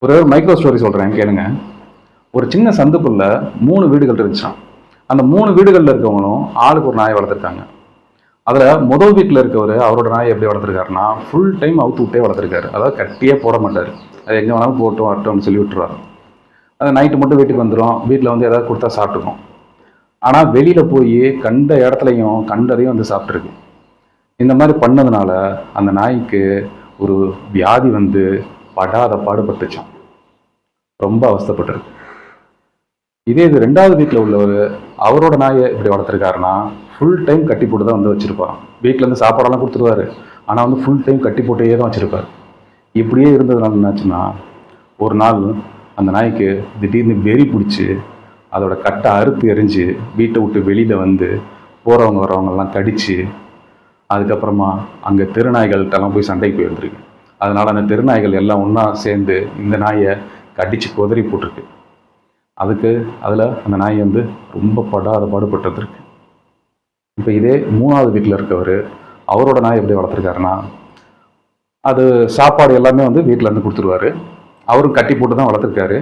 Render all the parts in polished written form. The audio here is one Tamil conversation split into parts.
ஒரு மைக்ரோ ஸ்டோரி சொல்கிறேன் கேளுங்க. ஒரு சின்ன சந்துக்குள்ள 3 வீடுகள் இருந்துச்சாம். அந்த 3 வீடுகளில் இருக்கவங்களும் ஆளுக்கு ஒரு நாயை வளர்த்துருக்காங்க. அதில் முதல் வீட்டில் இருக்கவர் அவரோட நாயை எப்படி வளர்த்துருக்காருன்னா, ஃபுல் டைம் அவுத்து விட்டே வளர்த்துருக்காரு. அதாவது கட்டியே போட மாட்டார். அது எங்கே வேணாலும் போட்டும் வரட்டும்னு சொல்லி விட்டுருவார். அது நைட்டு மட்டும் வீட்டுக்கு வந்துடும். வீட்டில் வந்து ஏதாவது கொடுத்தா சாப்பிட்டுக்கும். ஆனால் வெளியில் போய் கண்ட இடத்துலையும் கண்டதையும் வந்து சாப்பிட்ருக்கு. இந்த மாதிரி பண்ணதுனால அந்த நாய்க்கு ஒரு வியாதி வந்து படாத பாடுபட்டுச்சான். ரொம்ப அவஸ்தைப்பட்டிருக்கு. இதே இது 2வது வீட்டில் உள்ளவர் அவரோட நாயை இப்படி வளர்த்துருக்காருன்னா, ஃபுல் டைம் கட்டி போட்டு தான் வந்து வச்சுருப்பார். வீட்டிலேருந்து சாப்பாடெல்லாம் கொடுத்துருவாரு. ஆனால் வந்து ஃபுல் டைம் கட்டி போட்டே தான் வச்சுருப்பார். இப்படியே இருந்ததுனால என்னாச்சுன்னா, ஒரு நாள் அந்த நாய்க்கு திடீர்னு வெறி பிடிச்சி அதோட கட்டை அறுத்து எறிஞ்சு வீட்டை விட்டு வெளியில் வந்து போகிறவங்க வரவங்கெல்லாம் கடித்து, அதுக்கப்புறமா அங்கே தெருநாய்கள்கிட்டலாம் போய் சண்டைக்கு போயிருந்துருக்கு. அதனால் அந்த தெருநாய்கள் எல்லாம் ஒன்றா சேர்ந்து இந்த நாயை கடித்து கொதறி போட்டிருக்கு. அதில் அந்த நாய் வந்து ரொம்ப படாத பாடுபட்டுருக்கு. இப்போ இதே 3வது வீட்டில் இருக்கவர் அவரோட நாய் எப்படி வளர்த்துருக்காருன்னா, அது சாப்பாடு எல்லாமே வந்து வீட்டிலேருந்து கொடுத்துருவாரு. அவரும் கட்டி போட்டு தான் வளர்த்துருக்காரு.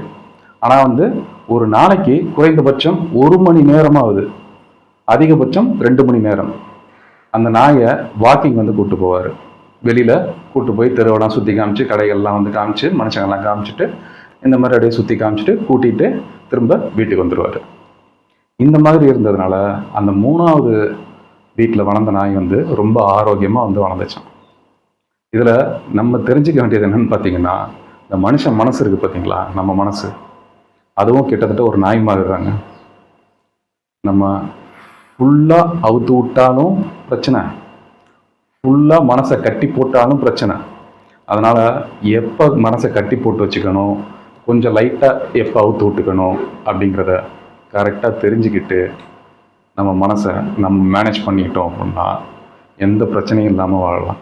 ஆனால் வந்து ஒரு நாளைக்கு குறைந்தபட்சம் 1 மணி நேரமாகுது, அதிகபட்சம் 2 மணி நேரம் அந்த நாயை வாக்கிங் வந்து கூப்பிட்டு போவார். வெளியில் கூப்பிட்டு போய் தெருவெல்லாம் சுற்றி காமிச்சு, கடைகள்லாம் வந்து காமிச்சு, மனுஷங்கள்லாம் காமிச்சிட்டு, இந்த மாதிரி அப்படியே சுற்றி காமிச்சிட்டு கூட்டிகிட்டு திரும்ப வீட்டுக்கு வந்துடுவார். இந்த மாதிரி இருந்ததுனால அந்த 3வது வீட்டில் வளர்ந்த நாய் வந்து ரொம்ப ஆரோக்கியமாக வந்து வளர்ந்துச்சான். இதில் நம்ம தெரிஞ்சுக்க வேண்டியது என்னென்னு பார்த்தீங்கன்னா, இந்த மனுஷன் மனசு இருக்குது பார்த்தீங்களா, நம்ம மனசு, அதுவும் கிட்டத்தட்ட ஒரு நாய் மாதிரி தாங்க. நம்ம ஃபுல்லாக அவுத்து விட்டாலும் பிரச்சனை, ஃபுல்லாக மனசை கட்டி போட்டாலும் பிரச்சனை. அதனால் எப்போ மனசை கட்டி போட்டு வச்சுக்கணும், கொஞ்சம் லைட்டாக எப்போ அவுத்து விட்டுக்கணும் அப்படிங்கிறத கரெக்டாக தெரிஞ்சுக்கிட்டு நம்ம மனசை நம்ம மேனேஜ் பண்ணிக்கிட்டோம் அப்படின்னா எந்த பிரச்சனையும் இல்லாமல் வாழலாம்.